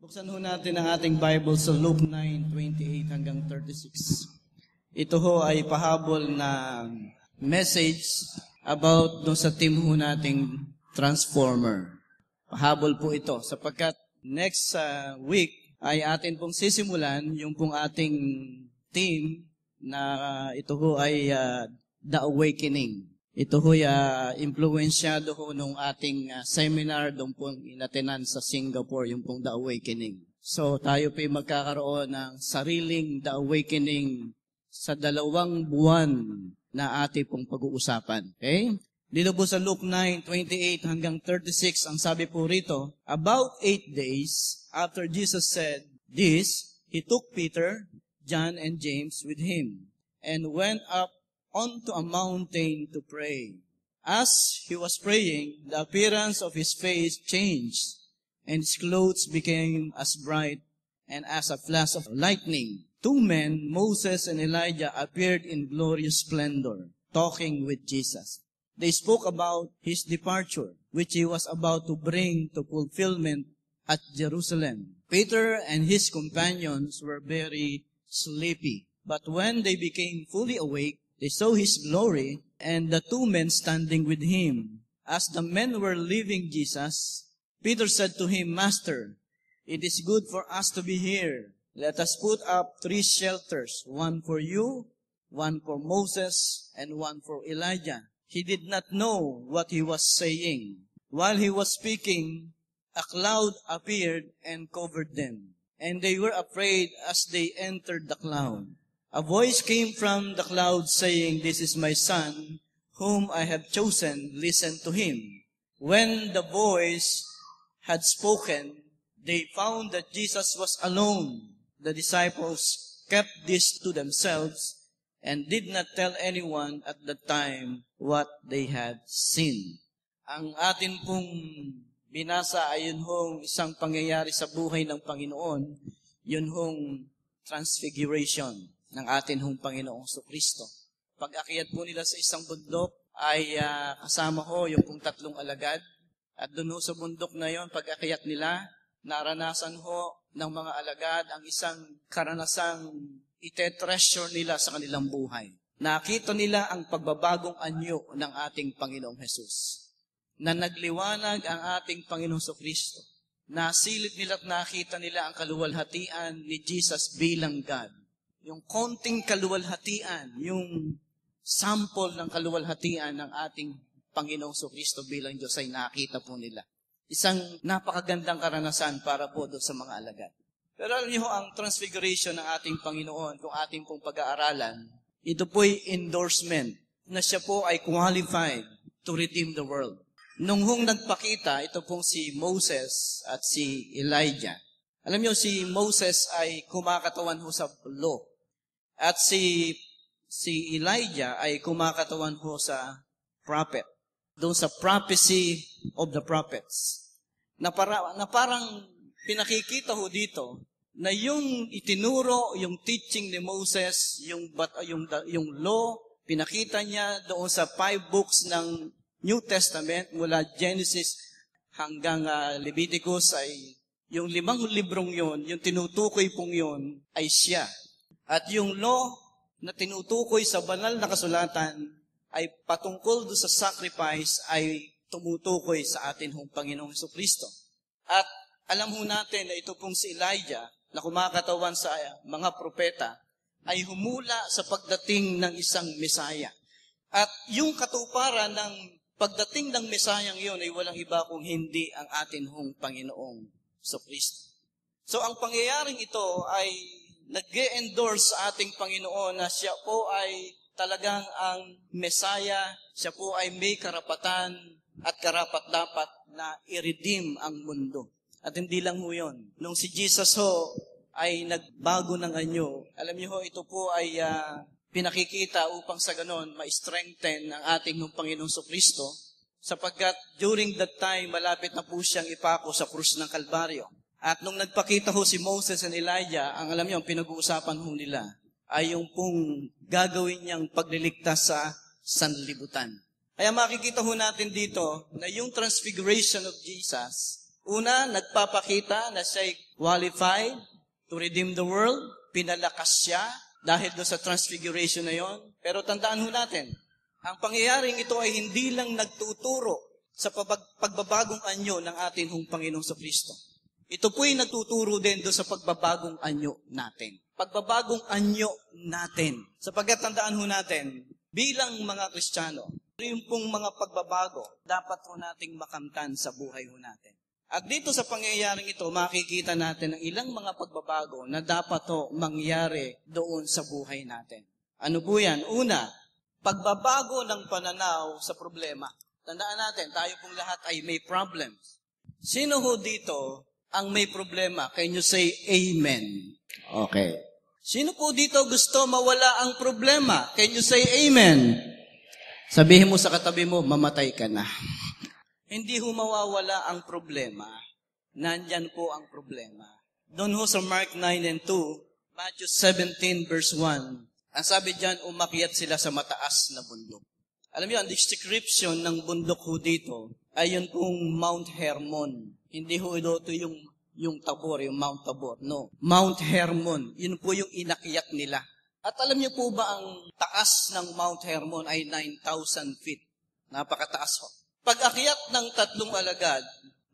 Buksan ho natin ang ating Bible sa Luke 9:28 hanggang 36. Ito ho ay pahabol na message about doon sa team ho nating Transformer. Pahabol po ito sapagkat next week ay atin pong sisimulan yung pong ating team na ito ho ay The Awakening. Ito ho influensyado ho nung ating seminar doon pong inatenan sa Singapore, yung pong The Awakening. So tayo po'y magkakaroon ng sariling The Awakening sa 2 buwan na ating pong pag-uusapan. Okay? Dito po sa Luke 9:28 hanggang 36, ang sabi po rito, about 8 days after Jesus said this, He took Peter, John, and James with Him and went up onto a mountain to pray. As he was praying, the appearance of his face changed, and his clothes became as bright and as a flash of lightning. 2 men, Moses and Elijah, appeared in glorious splendor, talking with Jesus. They spoke about his departure, which he was about to bring to fulfillment at Jerusalem. Peter and his companions were very sleepy, but when they became fully awake, they saw his glory and the 2 men standing with him. As the men were leaving Jesus, Peter said to him, Master, it is good for us to be here. Let us put up 3 shelters, one for you, one for Moses, and one for Elijah. He did not know what he was saying. While he was speaking, a cloud appeared and covered them, and they were afraid as they entered the cloud. A voice came from the cloud saying, This is my son, whom I have chosen. Listen to him. When the voice had spoken, they found that Jesus was alone. The disciples kept this to themselves and did not tell anyone at the time what they had seen. Ang atin pong binasa ay yun hong isang pangyayari sa buhay ng Panginoon, yun hong transfiguration ng atin hong Panginoong Kristo. Pag-akyat po nila sa isang bundok ay kasama ho yung pong 3 alagad. At doon ho sa bundok na yon, pag-akyat nila, naranasan ho ng mga alagad ang isang karanasang itetreasure nila sa kanilang buhay. Nakita nila ang pagbabagong anyo ng ating Panginoong Hesus. Na nagliwanag ang ating Panginoong Kristo. Nasilip nila at nakita nila ang kaluwalhatian ni Jesus bilang God. Yung konting kaluwalhatian, yung sample ng kaluwalhatian ng ating Panginoong Kristo bilang Diyos ay nakita po nila. Isang napakagandang karanasan para po doon sa mga alagad. Pero alam niyo ang transfiguration ng ating Panginoon, kung ating pong pag-aaralan, ito po'y endorsement na siya po ay qualified to redeem the world. Nung nagpakita, ito pong si Moses at si Elijah. Alam niyo, si Moses ay kumakatawan ho sa law. At si Elijah ay kumakatawan ho sa prophet. Doon sa prophecy of the prophets. Na parang pinakikita ho dito na yung itinuro, yung teaching ni Moses, yung law, pinakita niya doon sa 5 books ng New Testament mula Genesis hanggang Leviticus ay yung 5 librong yon, yung tinutukoy pong yon ay siya. At yung law na tinutukoy sa banal na kasulatan ay patungkol do sa sacrifice ay tumutukoy sa atin hong Panginoong Kristo. At alam ho natin na ito pong si Elijah na kumakatawan sa mga propeta ay humula sa pagdating ng isang Mesaya. At yung katuparan ng pagdating ng Mesayang yun ay walang iba kung hindi ang atin hong Panginoong Kristo. So ang pangyayaring ito ay nag-endorse sa ating Panginoon na siya po ay talagang ang Mesaya, siya po ay may karapatan at karapat-dapat na i-redeem ang mundo. At hindi lang ho yun. Nung si Jesus ho ay nagbago ng anyo, alam niyo ho, ito po ay pinakikita upang sa ganon ma-strengthen ang ating Panginoong Kristo sapagkat during that time, malapit na po siyang ipako sa krus ng Kalbaryo. At nung nagpakita ho si Moses and Elijah, ang alam niyo, ang pinag-uusapan ho nila ay yung pong gagawin niyang pagliligtas sa sanlibutan. Kaya makikita ho natin dito na yung transfiguration of Jesus, una, nagpapakita na siya'y qualified to redeem the world. Pinalakas siya dahil doon sa transfiguration na yon. Pero tandaan ho natin, ang pangyayaring ito ay hindi lang nagtuturo sa pagbabagong anyo ng ating hong Panginoong Kristo. Ito po'y nagtuturo din doon sa pagbabagong anyo natin. Pagbabagong anyo natin. Sapagkat tandaan ho natin, bilang mga Kristiyano, yung pong mga pagbabago, dapat ho nating makamtan sa buhay ho natin. At dito sa pangyayaring ito, makikita natin ang ilang mga pagbabago na dapat ho mangyari doon sa buhay natin. Ano po yan? Una, pagbabago ng pananaw sa problema. Tandaan natin, tayo pong lahat ay may problems. Sino ho dito ang may problema? Can you say amen? Okay. Sino po dito gusto mawala ang problema? Can you say amen? Sabihin mo sa katabi mo, mamatay ka na. Hindi ho mawawala ang problema. Nandyan po ang problema. Doon ho sa Mark 9 and 2, Matthew 17 verse 1, ang sabi diyan, umakyat sila sa mataas na bundok. Alam niyo, ang description ng bundok ho dito ay yun pong Mount Hermon. Hindi ho ito yung Tabor, yung Mount Tabor. No, Mount Hermon. Yun po yung inakyat nila. At alam niyo po ba ang taas ng Mount Hermon ay 9,000 feet. Napakataas ho. Pag akyat ng tatlong alagad,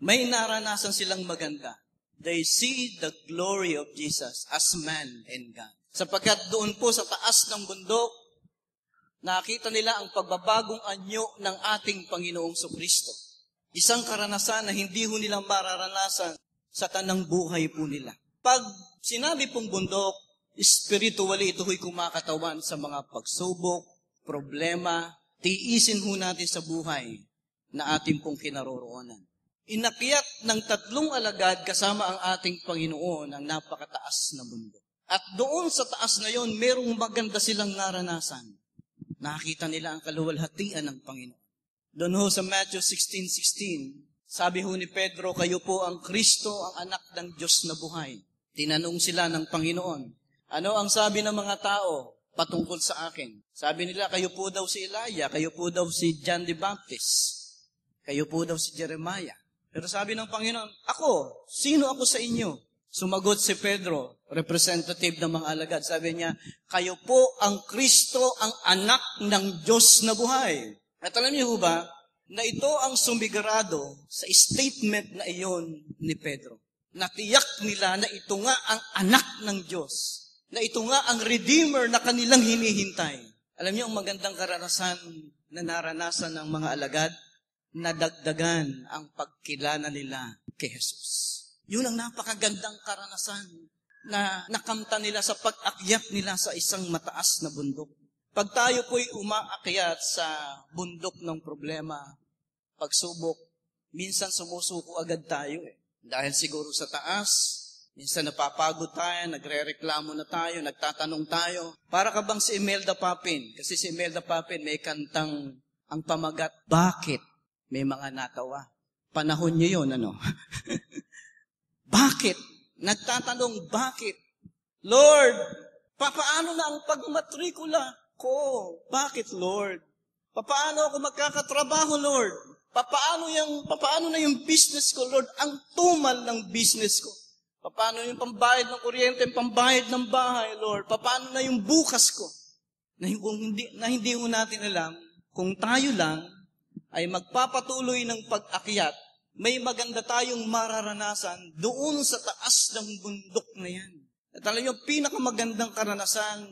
may naranasan silang maganda. They see the glory of Jesus as man and God. Sapagkat doon po sa taas ng bundok, nakita nila ang pagbabagong anyo ng ating Panginoong Kristo. Isang karanasan na hindi ho nila mararanasan sa tanang buhay po nila. Pag sinabi pong bundok, spiritually ito ho'y kumakatawan sa mga pagsubok, problema, tiisin ho natin sa buhay na ating pong kinaroroonan. Inakyat ng tatlong alagad kasama ang ating Panginoon ang napakataas na bundok. At doon sa taas na yon, merong maganda silang naranasan. Nakita nila ang kaluwalhatian ng Panginoon. Doon ho sa Matthew 16:16, sabi ho ni Pedro, kayo po ang Kristo, ang anak ng Diyos na buhay. Tinanong sila ng Panginoon, ano ang sabi ng mga tao patungkol sa akin? Sabi nila, kayo po daw si Elijah, kayo po daw si John the Baptist, kayo po daw si Jeremiah. Pero sabi ng Panginoon, ako, sino ako sa inyo? Sumagot si Pedro, representative ng mga alagad. Sabi niya, kayo po ang Kristo, ang anak ng Diyos na buhay. At alam niyo ba, na ito ang sumigarado sa statement na iyon ni Pedro. Natiyak nila na ito nga ang anak ng Diyos. Na ito nga ang Redeemer na kanilang hinihintay. Alam niyo, ang magandang karanasan na naranasan ng mga alagad, nadagdagan ang pagkilala nila kay Jesus. Yun ang napakagandang karanasan na nakamta nila sa pag-akyat nila sa isang mataas na bundok. Pag tayo po'y umaakyat sa bundok ng problema, pagsubok, minsan sumusuko agad tayo Dahil siguro sa taas, minsan napapagod tayo, nagre-reklamo na tayo, nagtatanong tayo. Para ka bang si Imelda Papin? Kasi si Imelda Papin may kantang ang pamagat, bakit may mga natawa? Panahon niyo yun, ano? Bakit? Nagtatanong, bakit? Lord, papaano na ang pagmatrikula ko? Bakit, Lord? Papaano ako magkakatrabaho, Lord? Papaano na yung business ko, Lord? Ang tumal ng business ko. Papaano yung pambayad ng kuryente, pambayad ng bahay, Lord? Papaano na yung bukas ko? Na hindi ho natin alam, kung tayo lang ay magpapatuloy ng pag-akyat, may maganda tayong mararanasan doon sa taas ng bundok na yan. At alam niyo, pinakamagandang karanasan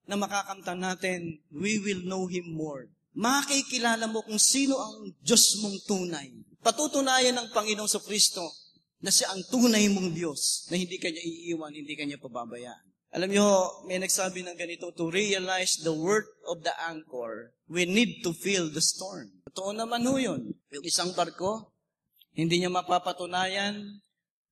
na makakamtan natin, we will know Him more. Makikilala mo kung sino ang Diyos mong tunay. Patutunayan ng Panginoong Kristo na siya ang tunay mong Diyos, na hindi kanya iiwan, hindi kanya pababayaan. Alam niyo, may nagsabi ng ganito, to realize the worth of the anchor, we need to feel the storm. Totoo naman ho yun. Yung isang barko, hindi niya mapapatunayan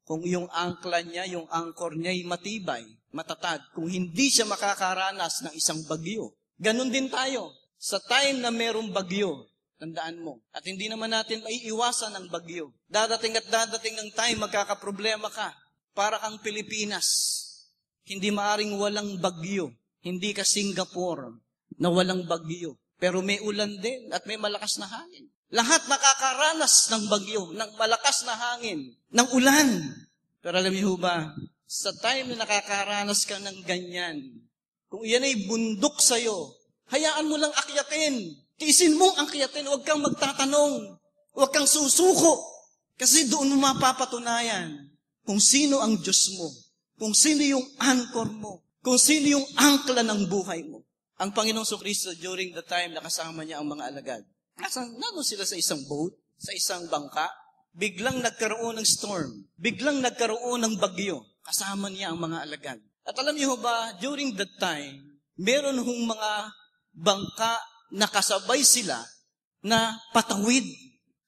kung yung angkla niya, yung anchor niya ay matibay, matatag, kung hindi siya makakaranas ng isang bagyo. Ganon din tayo. Sa time na merong bagyo, tandaan mo, at hindi naman natin maiiwasan ang bagyo. Dadating at dadating ng time, magkakaproblema ka. Para kang Pilipinas. Hindi maaring walang bagyo. Hindi ka Singapore na walang bagyo. Pero may ulan din at may malakas na hangin. Lahat nakakaranas ng bagyo, ng malakas na hangin, ng ulan. Pero alam niyo ba, sa time na nakakaranas ka ng ganyan, kung iyan ay bundok sa'yo, hayaan mo lang akyatin. Tiisin mo ang akyatin. Huwag kang magtatanong. Huwag kang susuko. Kasi doon mo mapapatunayan kung sino ang Diyos mo. Kung sino yung anchor mo. Kung sino yung angkla ng buhay mo. Ang Panginoong Kristo during the time na kasama niya ang mga alagad. Nandun sila sa isang boat, sa isang bangka. Biglang nagkaroon ng storm. Biglang nagkaroon ng bagyo. Kasama niya ang mga alagad. At alam niyo ba, during that time, meron hong mga bangka na kasabay sila na patawid.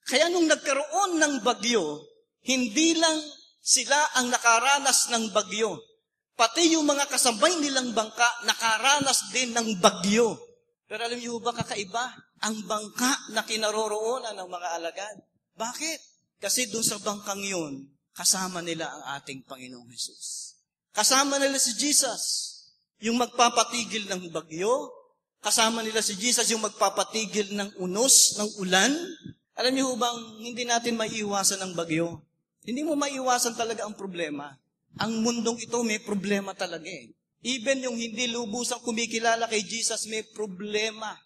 Kaya nung nagkaroon ng bagyo, hindi lang sila ang nakaranas ng bagyo. Pati yung mga kasabay nilang bangka, nakaranas din ng bagyo. Pero alam niyo ba, kakaiba ang bangka na kinaroroonan ng mga alagad. Bakit? Kasi doon sa bangkang yun, kasama nila ang ating Panginoong Hesus. Kasama nila si Jesus, yung magpapatigil ng bagyo. Kasama nila si Jesus, yung magpapatigil ng unos, ng ulan. Alam niyo bang hindi natin maiiwasan ng bagyo? Hindi mo maiiwasan talaga ang problema. Ang mundong ito may problema talaga eh. Even yung hindi lubusang kumikilala kay Jesus, may problema.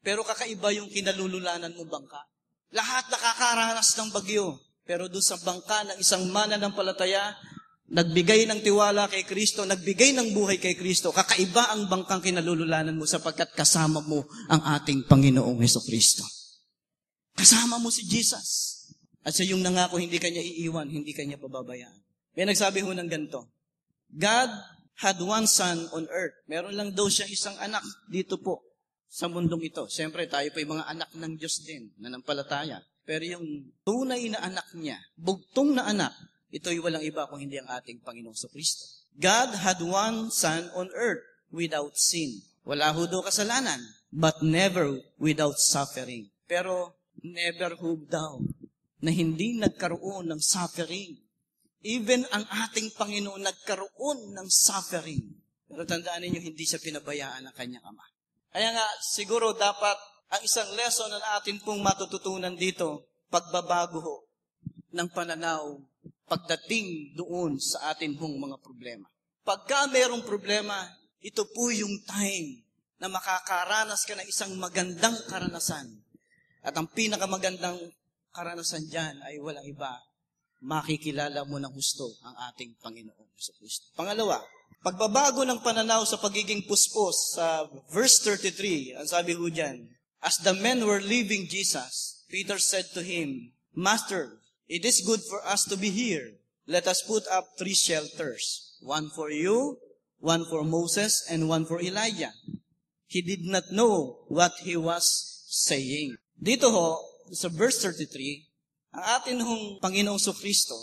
Pero kakaiba yung kinalululanan mo bangka. Lahat nakakaranas ng bagyo. Pero doon sa bangka ng isang mananampalataya, nagbigay ng tiwala kay Kristo, nagbigay ng buhay kay Kristo, kakaiba ang bangkang kinalululanan mo sapagkat kasama mo ang ating Panginoong Hesukristo. Kasama mo si Jesus. At sa iyong nangako, hindi kanya iiwan, hindi kanya pababayaan. May nagsabi ho ng ganito, God had one son on earth. Meron lang daw siya isang anak dito po sa mundong ito. Siyempre, tayo pa yung mga anak ng Diyos din, nanampalataya. Pero yung tunay na anak niya, bugtong na anak, ito'y walang iba kung hindi ang ating Panginoong Kristo. God had one son on earth without sin. Wala ho daw kasalanan, but never without suffering. Pero never ho daw na hindi nagkaroon ng suffering. Even ang ating Panginoon nagkaroon ng suffering. Pero tandaan ninyo, hindi siya pinabayaan ng kanyang Ama. Kaya nga, siguro dapat ang isang lesson na atin pong matututunan dito, pagbabago ho ng pananaw pagdating doon sa atin pong mga problema. Pagka mayroong problema, ito po yung time na makakaranas ka ng isang magandang karanasan. At ang pinakamagandang karanasan dyan ay walang iba, makikilala mo ng husto ang ating Panginoong Kristo. Pangalawa, pagbabago ng pananaw sa pagiging puspos sa verse 33, ang sabi ho dyan, as the men were leaving Jesus, Peter said to him, Master, it is good for us to be here. Let us put up 3 shelters, one for you, one for Moses, and one for Elijah. He did not know what he was saying. Dito ho, sa verse 33, ang atin hong Panginoong Kristo,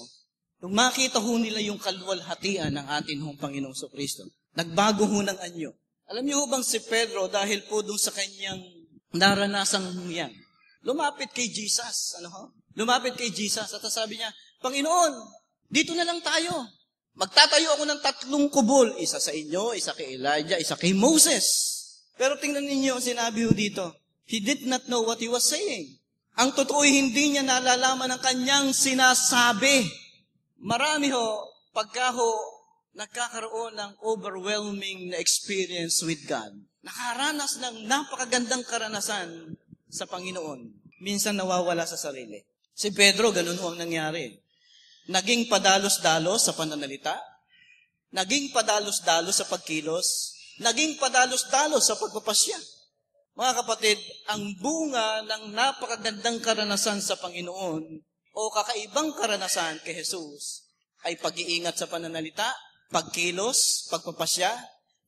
nung makita ho nila yung kaluwalhatian ng atin hong Panginoong Kristo, nagbago ho ng anyo. Alam niyo ho bang si Pedro, dahil po dun sa kanyang naranasang yan, lumapit kay Jesus. Lumapit kay Jesus at sabi niya, Panginoon, dito na lang tayo. Magtatayo ako ng 3 kubol. Isa sa inyo, isa kay Elijah, isa kay Moses. Pero tingnan ninyo ang sinabi ho dito. He did not know what he was saying. Ang totoo, hindi niya nalalaman ang kanyang sinasabi. Marami ho, pagka ho, nagkakaroon ng overwhelming na experience with God. Nakaranas ng napakagandang karanasan sa Panginoon. Minsan nawawala sa sarili. Si Pedro, ganun ho ang nangyari. Naging padalos-dalos sa pananalita, naging padalos-dalos sa pagkilos, naging padalos-dalos sa pagpapasya. Mga kapatid, ang bunga ng napakagandang karanasan sa Panginoon o kakaibang karanasan kay Jesus ay pag-iingat sa pananalita, pagkilos, pagpapasya.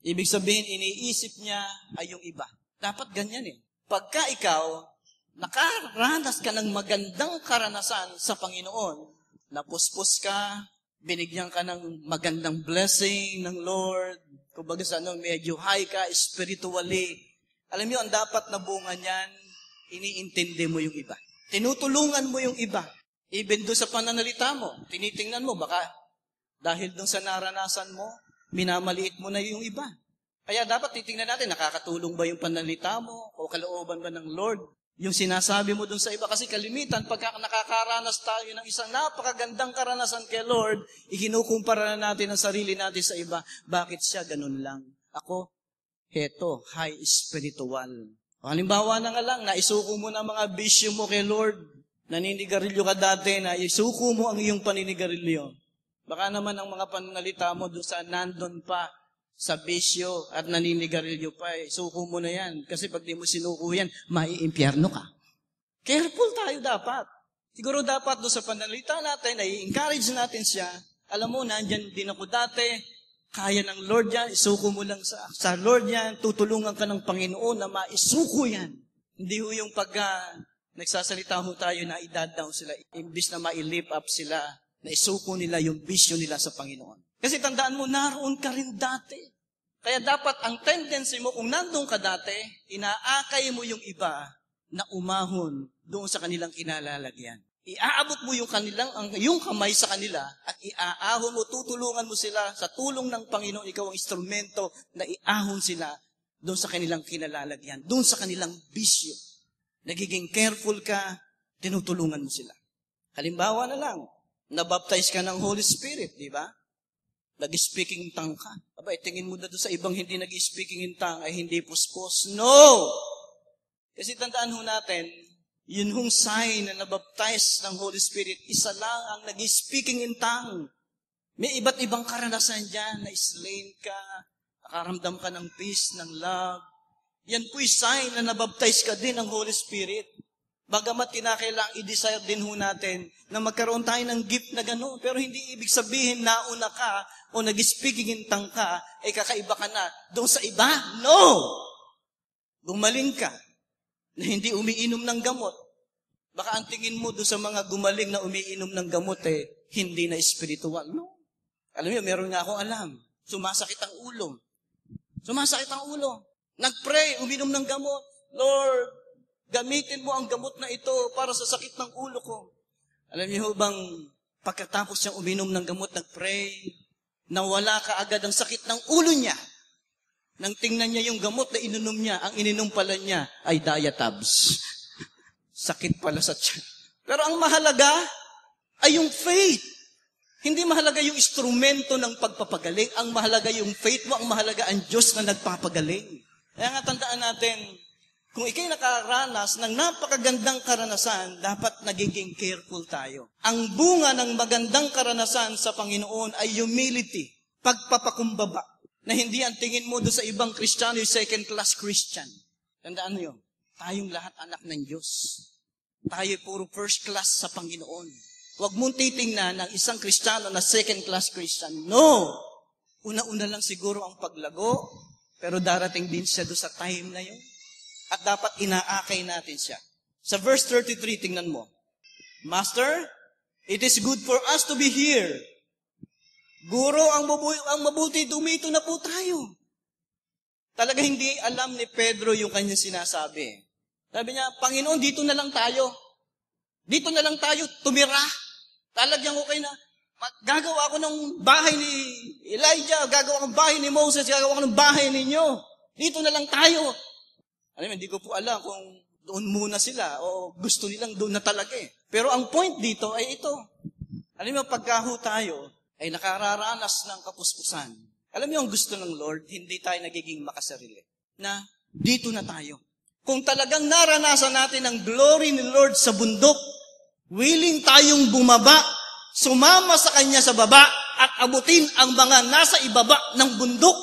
Ibig sabihin, iniisip niya ay yung iba. Dapat ganyan eh. Pagka ikaw, nakaranas ka ng magandang karanasan sa Panginoon, napuspos ka, binigyan ka ng magandang blessing ng Lord, kumbaga sa medyo high ka spiritually. Alam niyo, ang dapat na bunga niyan, iniintindi mo yung iba. Tinutulungan mo yung iba. Even doon sa pananalita mo, tinitingnan mo, baka dahil doon sa naranasan mo, minamaliit mo na yung iba. Kaya dapat titingnan natin, nakakatulong ba yung pananalita mo o kalooban ba ng Lord yung sinasabi mo dun sa iba. Kasi kalimitan, pagka nakakaranas tayo ng isang napakagandang karanasan kay Lord, ikinukumpara na natin ang sarili natin sa iba. Bakit siya ganun lang? Ako, heto, high spiritual. Halimbawa na nga lang, naisuko mo na mga bisyo mo kay Lord. Naninigarilyo ka dati, naisuko mo ang iyong paninigarilyo. Baka naman ang mga pananalita mo doon sa nandun pa, sa bisyo at naninigarilyo pa, suko mo na yan. Kasi pag di mo sinuko yan, maiimpyerno ka. Careful tayo dapat. Siguro dapat doon sa pananalita natin, i-encourage natin siya. Alam mo, nandyan din ako dati, kaya ng Lord yan, isuko mo lang sa Lord yan, tutulungan ka ng Panginoon na maisuko yan. Hindi ho yung pagka nagsasalita ho tayo na idadaw sila, imbis na ma-lift up sila, na isuko nila yung bisyo nila sa Panginoon. Kasi tandaan mo, naroon ka rin dati. Kaya dapat ang tendency mo, kung nandun ka dati, inaakay mo yung iba na umahon doon sa kanilang kinalalagyan. Iaabot mo yung kamay sa kanila at iaahon mo, tutulungan mo sila sa tulong ng Panginoon. Ikaw ang instrumento na iahon sila doon sa kanilang kinalalagyan, doon sa kanilang bisyo. Nagiging careful ka, tinutulungan mo sila. Halimbawa na lang, nabaptize ka ng Holy Spirit, di ba? Nag-speaking in tongue ka. Aba, tingin mo na doon sa ibang hindi nag-speaking in tongue ay hindi puspos. No! Kasi tandaan ho natin, yun hong sign na nabaptize ng Holy Spirit, isa lang ang nag-speaking in tongue. May iba't ibang karanasan dyan, na slain ka, nakaramdam ka ng peace, ng love. Yan po'y sign na nabaptize ka din ng Holy Spirit. Bagamat kinakailangang i-desire din ho natin na magkaroon tayo ng gift na gano'n. Pero hindi ibig sabihin nauna ka o nag-speaking in tongue ka, ay kakaiba ka na doon sa iba. No! Gumaling ka na hindi umiinom ng gamot. Baka ang tingin mo doon sa mga gumaling na umiinom ng gamot hindi na spiritual. No? Alam niyo, meron nga akong alam. Sumasakit ang ulo. Sumasakit ang ulo. Nag-pray, uminom ng gamot. Lord, gamitin mo ang gamot na ito para sa sakit ng ulo ko. Alam niyo bang pagkatapos niyang uminom ng gamot, nag-pray, nawala ka agad ang sakit ng ulo niya. Nang tingnan niya yung gamot na ininom niya, ang ininom pala niya ay Diatabs. Sakit pala sa tiyan. Pero ang mahalaga ay yung faith. Hindi mahalaga yung instrumento ng pagpapagaling. Ang mahalaga yung faith mo, ang mahalaga ang Diyos na nagpapagaling. Kaya nga tandaan natin, kung ikay nakaranas ng napakagandang karanasan, dapat nagiging careful tayo. Ang bunga ng magandang karanasan sa Panginoon ay humility, pagpapakumbaba, na hindi ang tingin mo doon sa ibang Kristiyano, yung second-class Christian. Tandaan mo yun, tayong lahat anak ng Diyos. Tayo puro first class sa Panginoon. Huwag mong titingnan ng isang Kristiyano na second-class Christian. No! Una-una lang siguro ang paglago, pero darating din siya doon sa time na yun. At dapat inaakay natin siya. Sa verse 33, tingnan mo. Master, it is good for us to be here. Guro, ang mabuti, dumito na po tayo. Talaga hindi alam ni Pedro yung kanyang sinasabi. Sabi niya, Panginoon, dito na lang tayo. Dito na lang tayo, tumira. Talagyan ko kayo na, gagawa ko ng bahay ni Elijah, gagawa ko ng bahay ni Moses, gagawa ko ng bahay ninyo. Dito na lang tayo. Alam mo, hindi ko po alam kung doon muna sila o gusto nilang doon na talaga eh. Pero ang point dito ay ito. Alam mo, pagkaho tayo ay nakararanas ng kapuspusan. Alam mo yung gusto ng Lord, hindi tayo nagiging makasarili. Na dito na tayo. Kung talagang naranasan natin ang glory ni Lord sa bundok, willing tayong bumaba, sumama sa Kanya sa baba, at abutin ang mga nasa ibaba ng bundok.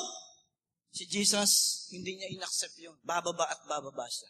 Si Jesus, hindi niya inaccept yun. Bababa at bababa siya.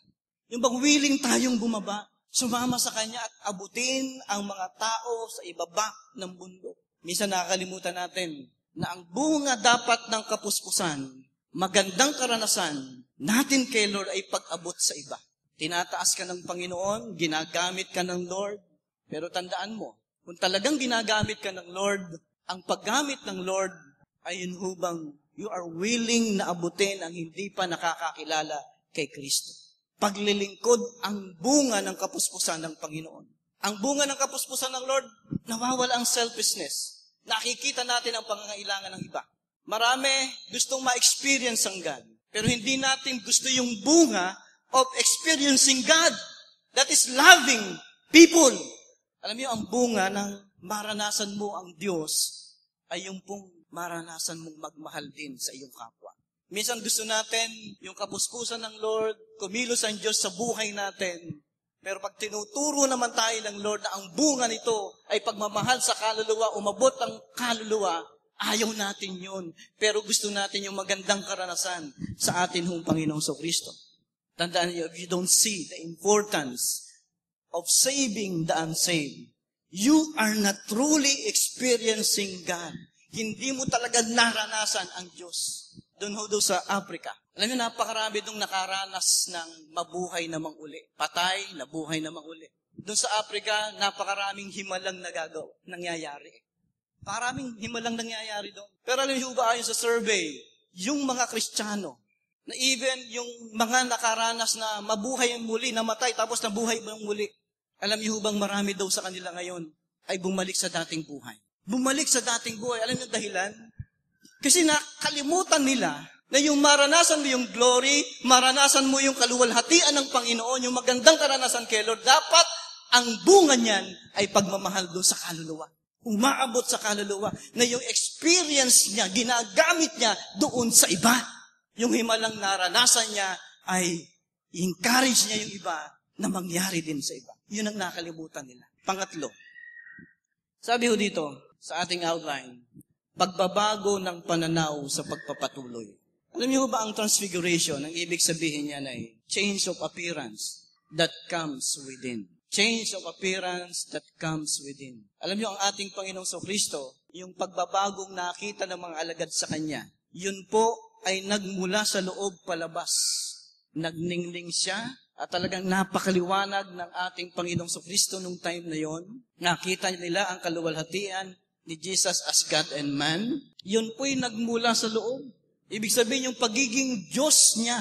Yung bang willing tayong bumaba, sumama sa Kanya at abutin ang mga tao sa ibaba ng bundok. Minsan nakakalimutan natin na ang bunga dapat ng kapuspusan, magandang karanasan natin kay Lord ay pag-abot sa iba. Tinataas ka ng Panginoon, ginagamit ka ng Lord, pero tandaan mo, kung talagang ginagamit ka ng Lord, ang paggamit ng Lord ay yun hubang you are willing na abutin ang hindi pa nakakakilala kay Kristo. Paglilingkod ang bunga ng kapuspusan ng Panginoon. Ang bunga ng kapuspusan ng Lord, nawawala ang selfishness. Nakikita natin ang pangangailangan ng iba. Marami gustong ma-experience ang God. Pero hindi natin gusto yung bunga of experiencing God. That is loving people. Alam niyo, ang bunga ng maranasan mo ang Diyos ay yung pong maranasan mong magmahal din sa iyong kapwa. Minsan gusto natin yung kapuspusan ng Lord, kumilos ang Diyos sa buhay natin. Pero pag tinuturo naman tayo ng Lord na ang bunga nito ay pagmamahal sa kaluluwa, umabot ang kaluluwa, ayaw natin yun. Pero gusto natin yung magandang karanasan sa atin hong Panginoong Kristo. Tandaan niyo, if you don't see the importance of saving the unsaved, you are not truly experiencing God. Hindi mo talaga naranasan ang Diyos. Doon sa Africa. Alam niyo, napakarami doon nakaranas ng mabuhay na manguli. Patay, nabuhay na manguli. Doon sa Africa, napakaraming himalang nangyayari. Paraming himalang nangyayari doon. Pero alam niyo ba, ayon sa survey, yung mga Kristiyano, na even yung mga nakaranas na mabuhay muli, namatay, tapos nabuhay muli, alam niyo bang marami daw sa kanila ngayon ay bumalik sa dating buhay. Bumalik sa dating buhay. Alam niyo dahilan? Kasi nakalimutan nila na yung maranasan mo yung glory, maranasan mo yung kaluwalhatian ng Panginoon, yung magandang karanasan kay Lord, dapat ang bunga niyan ay pagmamahal doon sa kaluluwa. Umaabot sa kaluluwa na yung experience niya, ginagamit niya doon sa iba. Yung himalang naranasan niya ay encourage niya yung iba na mangyari din sa iba. Yun ang nakalimutan nila. Pangatlo, sabi ho dito sa ating outline, pagbabago ng pananaw sa pagpapatuloy. Alam niyo ba ang transfiguration, ang ibig sabihin niya ay change of appearance that comes within. Change of appearance that comes within. Alam niyo, ang ating Panginoong Kristo, yung pagbabagong nakita ng mga alagad sa Kanya, yun po ay nagmula sa loob palabas. Nagningning siya at talagang napakaliwanag ng ating Panginoong Kristo nung time na yon. Nakita nila ang kaluwalhatian ni Jesus as God and man, yun po'y nagmula sa loob. Ibig sabihin, yung pagiging Diyos niya,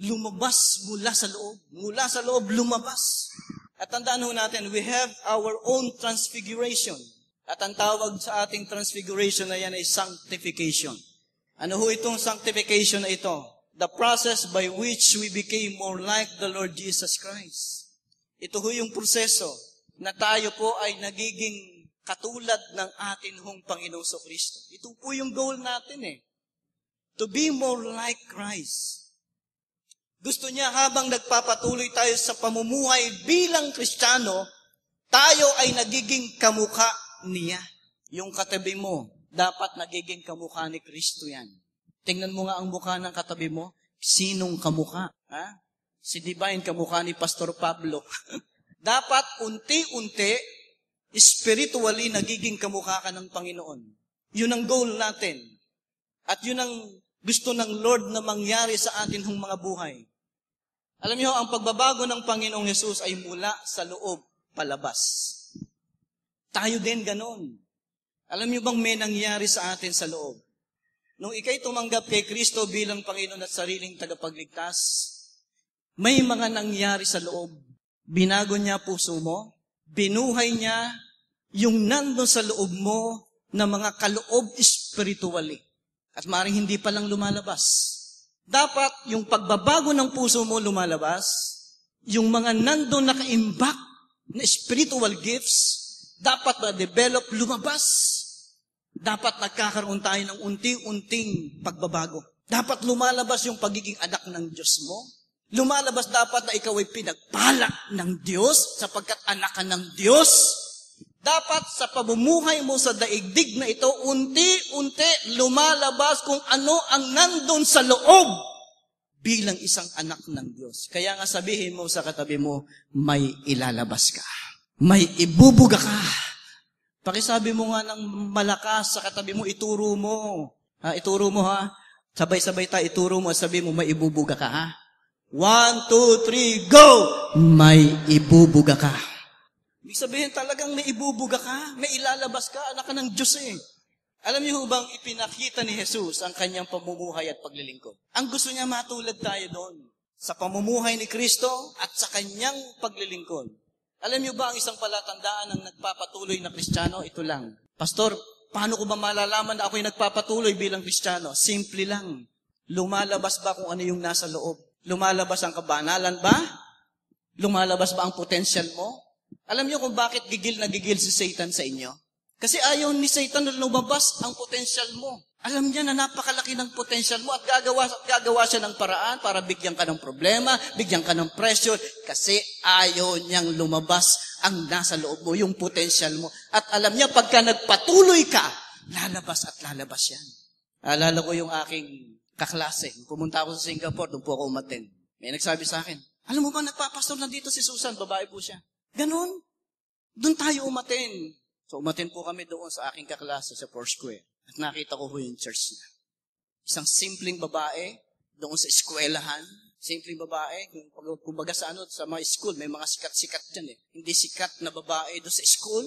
lumabas mula sa loob. Mula sa loob, lumabas. At tandaan ho natin, we have our own transfiguration. At ang tawag sa ating transfiguration na yan ay sanctification. Ano ho itong sanctification na ito? The process by which we became more like the Lord Jesus Christ. Ito ho yung proseso na tayo po ay nagiging katulad ng atin hong Panginoong Kristo. Ito po yung goal natin To be more like Christ. Gusto niya habang nagpapatuloy tayo sa pamumuhay bilang Kristiyano, tayo ay nagiging kamukha niya. Yung katabi mo, dapat nagiging kamukha ni Kristo yan. Tingnan mo nga ang mukha ng katabi mo, sinong kamukha? Ha? Si Divine kamukha ni Pastor Pablo. Dapat unti-unti, spiritually, nagiging kamukha ka ng Panginoon. Yun ang goal natin. At yun ang gusto ng Lord na mangyari sa atin hong mga buhay. Alam niyo, ang pagbabago ng Panginoong Yesus ay mula sa loob palabas. Tayo din ganon. Alam niyo bang may nangyari sa atin sa loob? Nung ikay tumanggap kay Kristo bilang Panginoon at sariling tagapagligtas, may mga nangyari sa loob. Binago niya puso mo, binuhay niya yung nandun sa loob mo na mga kaloob spiritually. At maaaring hindi pa lang lumalabas. Dapat yung pagbabago ng puso mo lumalabas, yung mga nandun nakaimbak na spiritual gifts, dapat ma-develop, lumabas. Dapat nagkakaroon tayo ng unti-unting pagbabago. Dapat lumalabas yung pagiging anak ng Diyos mo. Lumalabas dapat na ikaw ay pinagpala ng Diyos sapagkat anak ka ng Diyos. Dapat sa pamumuhay mo sa daigdig na ito, unti-unti lumalabas kung ano ang nandun sa loob bilang isang anak ng Diyos. Kaya nga sabihin mo sa katabi mo, may ilalabas ka. May ibubuga ka. Pakisabi mo nga ng malakas sa katabi mo, ituro mo. Ituro mo ha. Sabay-sabay tayo, ituro mo at sabi mo, may ibubuga ka ha. 1, 2, 3, go! May ibubuga ka. Ibig sabihin talagang may ibubuga ka, may ilalabas ka, anak ka ng Diyos Alam niyo bang ipinakita ni Jesus ang kanyang pamumuhay at paglilingkod? Ang gusto niya matulad tayo doon sa pamumuhay ni Kristo at sa kanyang paglilingkod. Alam niyo ba ang isang palatandaan ng nagpapatuloy na Kristiyano? Ito lang. Pastor, paano ko ba malalaman na ako'y nagpapatuloy bilang Kristiyano? Simple lang. Lumalabas ba kung ano yung nasa loob? Lumalabas ang kabanalan ba? Lumalabas ba ang potential mo? Alam niyo kung bakit gigil na gigil si Satan sa inyo? Kasi ayaw ni Satan na lumabas ang potential mo. Alam niya na napakalaki ng potential mo at gagawa siya ng paraan para bigyan ka ng problema, bigyan ka ng pressure, kasi ayaw niyang lumabas ang nasa loob mo, yung potential mo. At alam niya, pagka nagpatuloy ka, lalabas at lalabas yan. Alala ko yung aking kaklase. Pumunta ako sa Singapore, doon po ako umattend. May nagsabi sa akin, alam mo ba, nagpapastor na dito si Susan, babae po siya. Ganon. Doon tayo umattend. So umattend po kami doon sa aking kaklase sa Foursquare. At nakita ko yung church niya. Isang simpleng babae, doon sa eskwelahan. Simpleng babae, kumbaga sa mga school, may mga sikat-sikat dyan eh. Hindi sikat na babae doon sa school,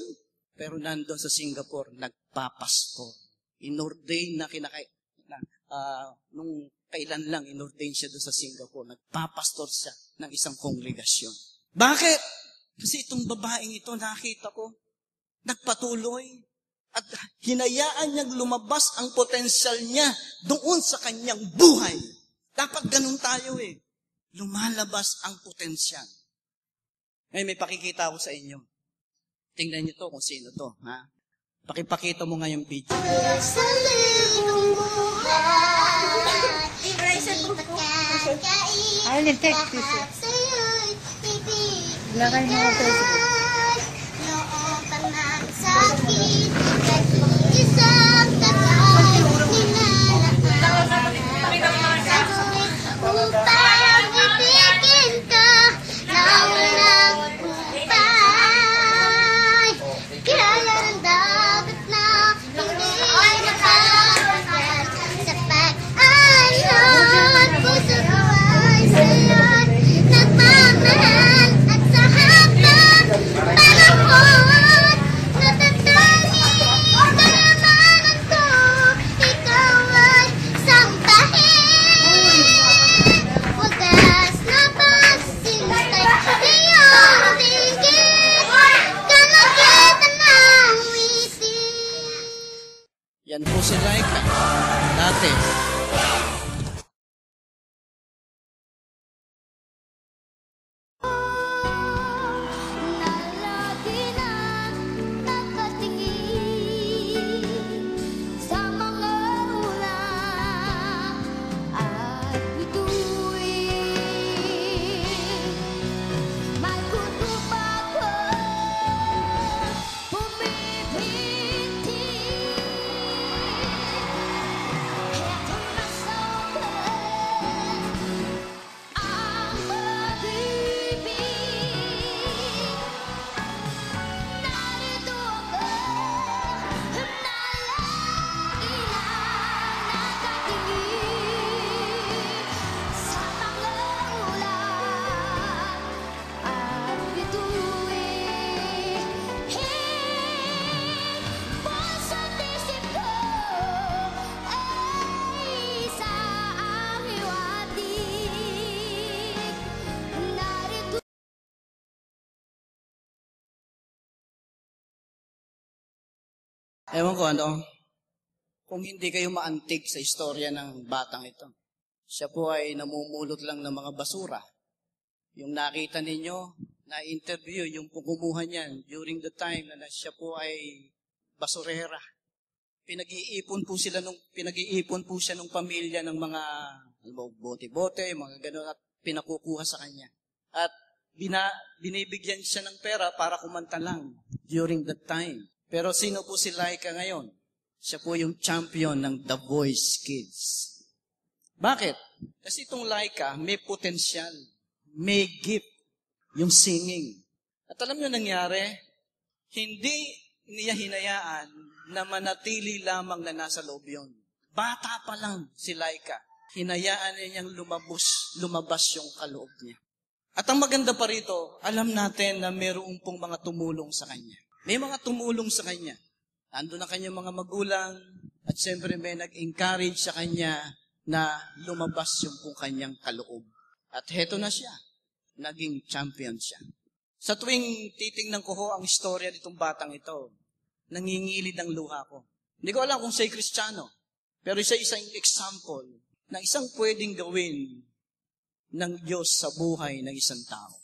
pero nandun sa Singapore, nagpapastor. Inordain na nung kailan lang, inordain siya doon sa Singapore. Nagpapastor siya ng isang kongregasyon. Bakit? Kasi itong babaeng ito, nakita ko, nagpatuloy. At hinayaan niyang lumabas ang potensyal niya doon sa kanyang buhay. Dapat ganun tayo eh. Lumalabas ang potensyal. Ngayon may pakikita ako sa inyo. Tingnan niyo to kung sino to. Ha? Pakipakita mo nga yung video. Sa libong buhay, I'll text you. Lakay mo ako Facebook. noong panasakit, isang tatay upang ibigin ka na walang upay. Kaya ng dapat na hindi nakakagyan sa pag-ayon. Puso ko ay sa'yo't nagmamahal at sa habang panahon natatanging kayamanan ko, ikaw ay sambahin. Wagas na pagsintay iyong tingin, kalagitan ng witin. Yan po si Laika. Dati. Nalagi nang nakatingin sa mga ulang at bituin. May kutob ako bumibiti. Heto na sa ang pag-ibig. Narito ako, nalagi na nakatingin sa mga ulan at bituin. Puso't isip ko ay isang hiwatig. Narito Ewan ko ano, kung hindi kayo maantig sa istorya ng batang ito. Siya po ay namumulot lang ng mga basura. Yung nakita ninyo, na-interview, yung kumuha niyan during the time na siya po ay basurera. Pinag-iipon po siya nung pamilya ng mga bote-bote, mga gano'n, at pinakukuha sa kanya. At binibigyan siya ng pera para kumanta lang during that time. Pero sino po si Laika ngayon? Siya po yung champion ng The Voice Kids. Bakit? Kasi itong Laika may potensyal, may gift, yung singing. At alam nyo nangyari, hindi niya hinayaan na manatili lamang na nasa loob yun. Bata pa lang si Laika, hinayaan niya niyang lumabas yung kaloob niya. At ang maganda pa rito, alam natin na mayroong pong mga tumulong sa kanya. May mga tumulong sa kanya. Ando na kanyang mga magulang at siyempre may nag-encourage sa kanya na lumabas yung kung kanyang kaloob. At heto na siya. Naging champion siya. Sa tuwing titingnan ko ho ang istorya nitong batang ito, nangingilid ang luha ko. Hindi ko alam kung siya'y Kristiyano, pero siya isang example ng isang pwedeng gawin ng Diyos sa buhay ng isang tao.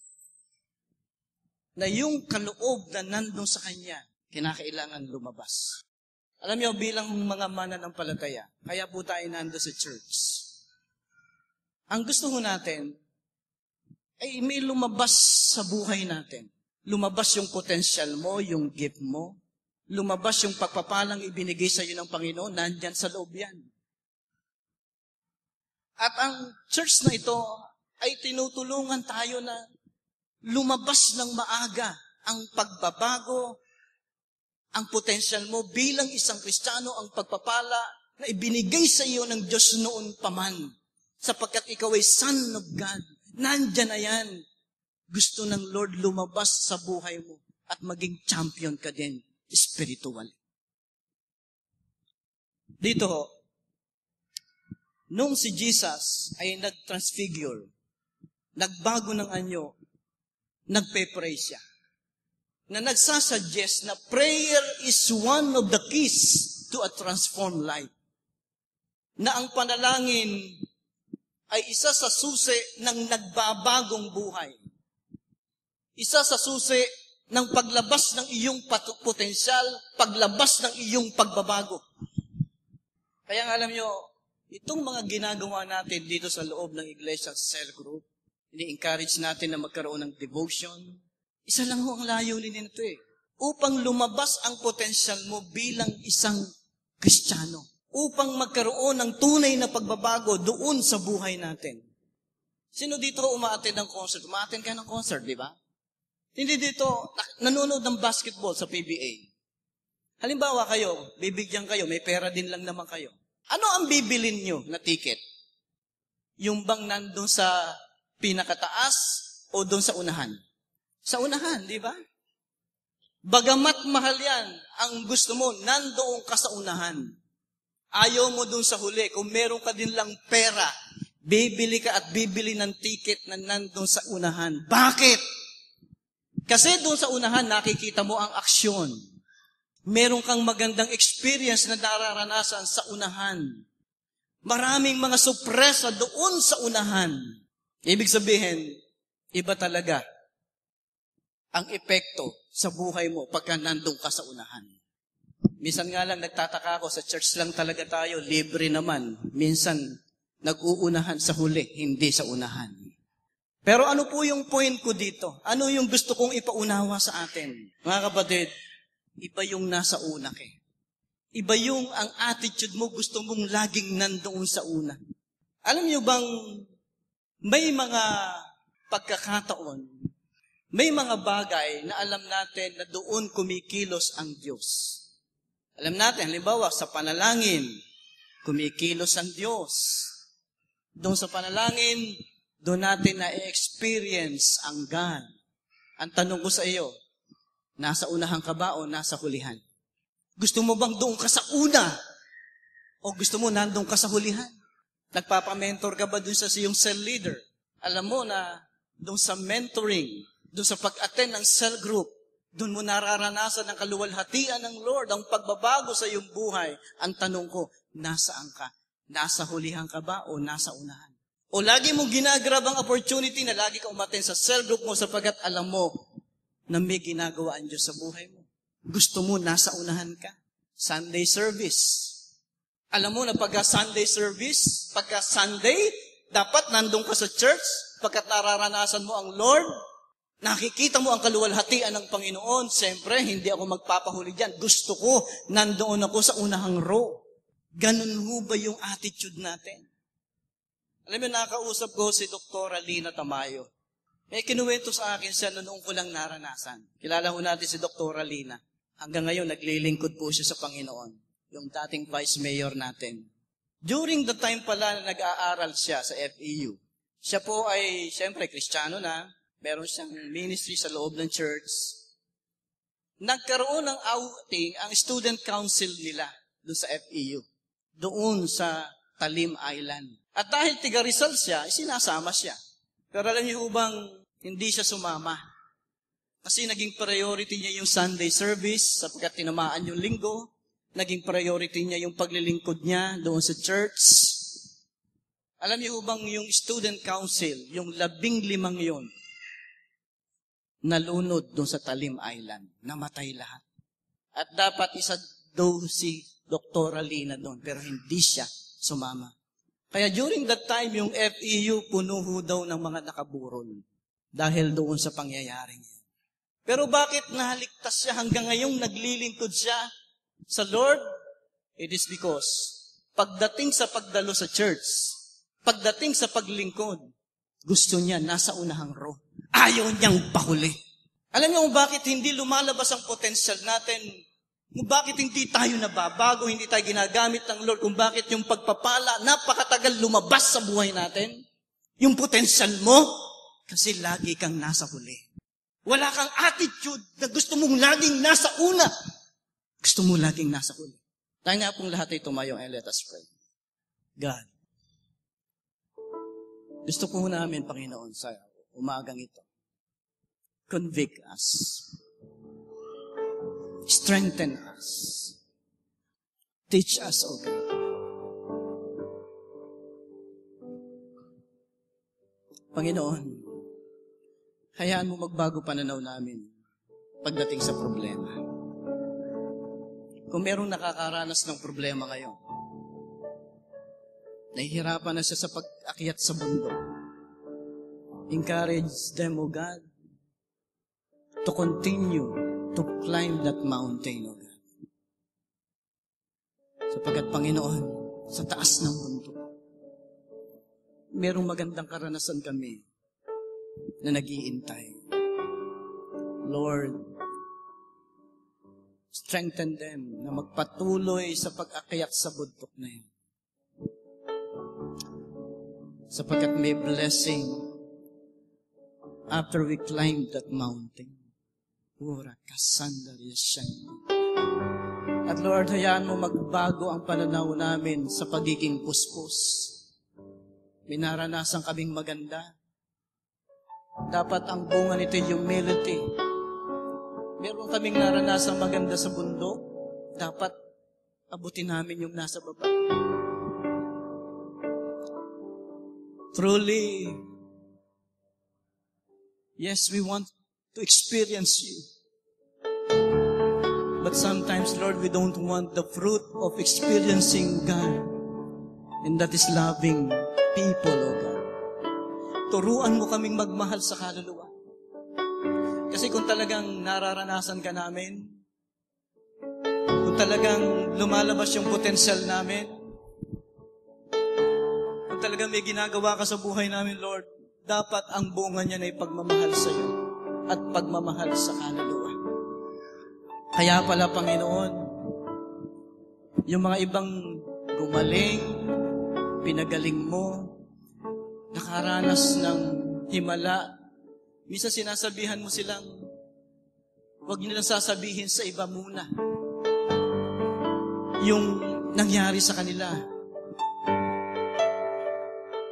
na yung kaloob na nandun sa kanya, kinakailangan lumabas. Alam niyo, bilang mga mananampalataya, kaya po tayo nandun sa church. Ang gusto ho natin, ay may lumabas sa buhay natin. Lumabas yung potential mo, yung gift mo. Lumabas yung pagpapalang ibinigay sa iyo ng Panginoon, nandyan sa loob yan. At ang church na ito ay tinutulungan tayo na lumabas ng maaga ang pagbabago, ang potential mo bilang isang Kristiyano, ang pagpapala na ibinigay sa iyo ng Diyos noon paman. Sapagkat ikaw ay son of God. Nandyan na yan. Gusto ng Lord lumabas sa buhay mo at maging champion ka din spiritual. Dito ho, nung si Jesus ay nag-transfigure, nagbago ng anyo, nagpe-pray siya, na nagsasuggest na prayer is one of the keys to a transformed life. Na ang panalangin ay isa sa susi ng nagbabagong buhay. Isa sa susi ng paglabas ng iyong potensyal, paglabas ng iyong pagbabago. Kaya nga alam nyo, itong mga ginagawa natin dito sa loob ng Iglesia Cell Group, ini-encourage natin na magkaroon ng devotion. Isa lang ho ang layunin nito upang lumabas ang potensyal mo bilang isang Kristiyano. Upang magkaroon ng tunay na pagbabago doon sa buhay natin. Sino dito umaattend ng concert? Umaattend ka ng concert, di ba? Hindi dito, nanonood ng basketball sa PBA. Halimbawa kayo, bibigyan kayo, may pera din lang naman kayo. Ano ang bibilin nyo na ticket? Yung bang nandun sa pinakataas o doon sa unahan? Sa unahan, di ba? Bagamat mahal yan, ang gusto mo, nandoon ka sa unahan. Ayaw mo doon sa huli. Kung meron ka din lang pera, bibili ka at bibili ng ticket na nandoon sa unahan. Bakit? Kasi doon sa unahan, nakikita mo ang aksyon. Meron kang magandang experience na nararanasan sa unahan. Maraming mga sorpresa doon sa unahan. Ibig sabihin, iba talaga ang epekto sa buhay mo pagka nandun ka sa unahan. Minsan nga lang nagtataka ako, sa church lang talaga tayo, libre naman. Minsan, nag-uunahan sa huli, hindi sa unahan. Pero ano po yung point ko dito? Ano yung gusto kong ipaunawa sa atin? Mga kapatid, iba yung nasa una ka. Iba yung ang attitude mo, gusto mong laging nandoon sa una. Alam niyo bang may mga pagkakataon, may mga bagay na alam natin na doon kumikilos ang Diyos. Alam natin, halimbawa, sa panalangin, kumikilos ang Diyos. Doon sa panalangin, doon natin na-experience ang God. Ang tanong ko sa iyo, nasa unahan ka ba o nasa hulihan? Gusto mo bang doon ka sa una? O gusto mo nandun ka sa hulihan? Nagpapamentor ka ba doon sa iyong cell leader? Alam mo na doon sa mentoring, doon sa pag-attend ng cell group, doon mo nararanasan ang kaluwalhatian ng Lord, ang pagbabago sa iyong buhay. Ang tanong ko, nasaan ka? Nasa hulihan ka ba o nasa unahan? O lagi mong ginagrab ang opportunity na lagi ka umattend sa cell group mo sapagkat alam mo na may ginagawa ang Diyos sa buhay mo. Gusto mo nasa unahan ka? Sunday service. Alam mo na pagka Sunday service, pagka Sunday, dapat nandun ka sa church, pagkat nararanasan mo ang Lord, nakikita mo ang kaluwalhatian ng Panginoon, siyempre, hindi ako magpapahuli dyan. Gusto ko, nandoon ako sa unahang row. Ganun ho ba yung attitude natin? Alam mo, nakausap ko si Dr. Lina Tamayo. May kinuwento sa akin siya noong ko lang naranasan. Kilala ho natin si Dr. Lina. Hanggang ngayon, naglilingkod po siya sa Panginoon. Yung dating vice mayor natin. During the time pala na nag-aaral siya sa FEU, siya po ay, siyempre, Kristiyano na. Meron siyang ministry sa loob ng church. Nagkaroon ng outing ang student council nila doon sa FEU. Doon sa Talim Island. At dahil tiga Rizal siya, sinasama siya. Pero alam niyo bang hindi siya sumama? Kasi naging priority niya yung Sunday service sapagkat tinamaan yung linggo. Naging priority niya yung paglilingkod niya doon sa church. Alam niyo bang yung student council, yung 15 yun, nalunod doon sa Talim Island. Namatay lahat. At dapat isa daw si Dr. Alina doon, pero hindi siya sumama. Kaya during that time, yung FEU puno ho daw ng mga nakaburol dahil doon sa pangyayaring yan. Pero bakit nahaligtas siya hanggang ngayong naglilingkod siya sa Lord? It is because pagdating sa pagdalo sa church, pagdating sa paglingkod, gusto niya nasa unahang row. Ayaw niyang pahuli. Alam niyo kung bakit hindi lumalabas ang potensyal natin? Kung bakit hindi tayo nababago, hindi tayo ginagamit ng Lord, kung bakit yung pagpapala, napakatagal lumabas sa buhay natin? Yung potensyal mo, kasi lagi kang nasa huli. Wala kang attitude na gusto mong laging nasa una. Gusto mo laging nasa huli. Tayo nga pong lahat ay tumayo and let us pray. God, gusto po namin, Panginoon, sa umagang ito, convict us. Strengthen us. Teach us, O God. Panginoon, hayaan mo magbago pananaw namin pagdating sa problema. Kung merong nakakaranas ng problema ngayon, nahihirapan na siya sa pag-akyat sa bundok, encourage them, O God, to continue to climb that mountain, O God. Sapagkat, Panginoon, sa taas ng bundok, merong magandang karanasan kami na nag-iintay. Lord, strengthen them na magpatuloy sa pag-akyat sa bundok na yun. Sapagkat may blessing after we climb that mountain. At Lord, hayaan mo magbago ang pananaw namin sa pagiging puspos. May naranasan kaming maganda. Dapat ang bunga nito yung humility. Meron kaming naranasan maganda sa bundok. Dapat abutin namin yung nasa baba. Truly, yes, we want to experience you. But sometimes, Lord, we don't want the fruit of experiencing God. And that is loving people, O God. Turuan mo kaming magmahal sa kaluluwa. Kasi kung talagang nararanasan ka namin, kung talagang lumalabas yung potensyal namin, kung talagang may ginagawa ka sa buhay namin, Lord, dapat ang bunga niya ay pagmamahal sa iyo at pagmamahal sa kaluluwa. Kaya pala, Panginoon, yung mga ibang gumaling, pinagaling mo, nakaranas ng himala, minsan sinasabihan mo silang, huwag nilang sasabihin sa iba muna yung nangyari sa kanila.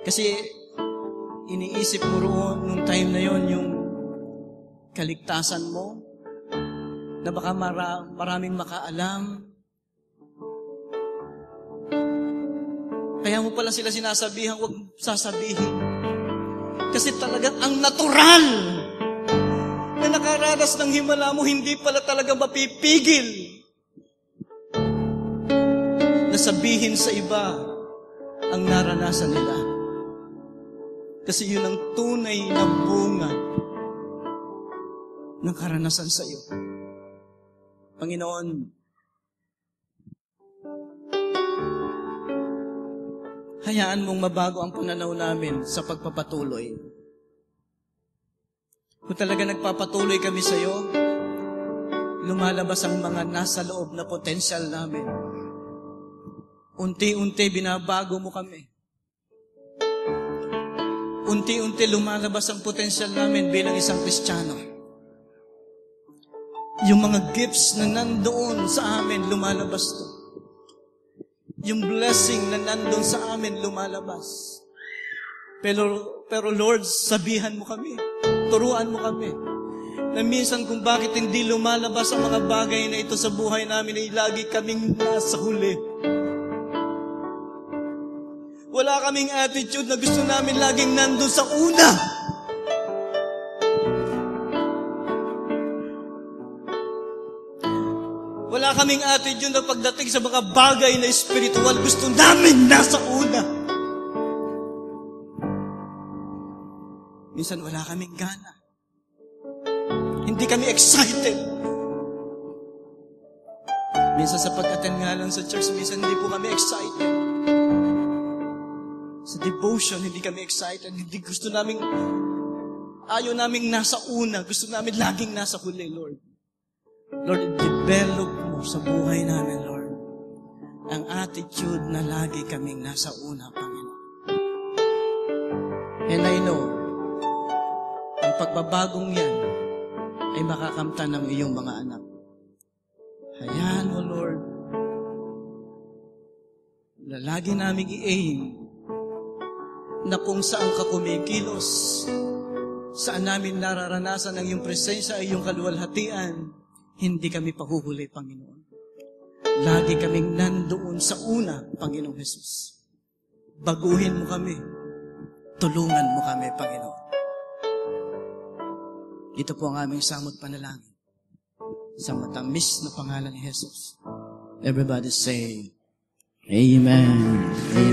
Kasi iniisip mo roon nung time na yon yung kaligtasan mo, na baka maraming makaalam. Kaya mo pala sila sinasabihan, huwag sasabihin. Kasi talagang ang natural na nakaranas ng himala mo, hindi pala talaga mapipigil na sabihin sa iba ang naranasan nila. Kasi yun ang tunay na bunga ng karanasan sa iyo. Panginoon, hayaan mong mabago ang pananaw namin sa pagpapatuloy. Kung talaga nagpapatuloy kami sa iyo, lumalabas ang mga nasa loob na potensyal namin. Unti-unti binabago mo kami. Unti-unti lumalabas ang potensyal namin bilang isang Kristiyano. Yung mga gifts na nandoon sa amin, lumalabas to. Yung blessing na nandoon sa amin, lumalabas. Pero Lord, sabihan mo kami. Turuan mo kami. Na minsan kung bakit hindi lumalabas ang mga bagay na ito sa buhay namin ay lagi kaming nasa huli. Wala kaming attitude na gusto namin laging nandun sa una. Wala kaming attitude na pagdating sa mga bagay na spiritual, gusto namin nasa una. Minsan wala kaming gana. Hindi kami excited. Minsan sa pag-attend nga lang sa church, minsan hindi po kami excited. Sa devotion, hindi kami excited. Hindi gusto namin, ayaw namin nasa una. Gusto namin laging nasa huli, Lord. Lord, develop mo sa buhay namin, Lord, ang attitude na lagi kaming nasa una, Panginoon. And I know, ang pagbabagong yan ay makakamtan ng iyong mga anak. Hayaan mo, Lord, na lagi naming i-aim na kung saan ka kumikilos, saan namin nararanasan ang iyong presensya ay iyong kaluwalhatian, hindi kami pahuhuli, Panginoon. Lagi kaming nandoon sa una, Panginoong Jesus. Baguhin mo kami. Tulungan mo kami, Panginoon. Ito po ang aming samot panalangin. Sa matamis na pangalan ni Jesus. Everybody say, Amen. Amen.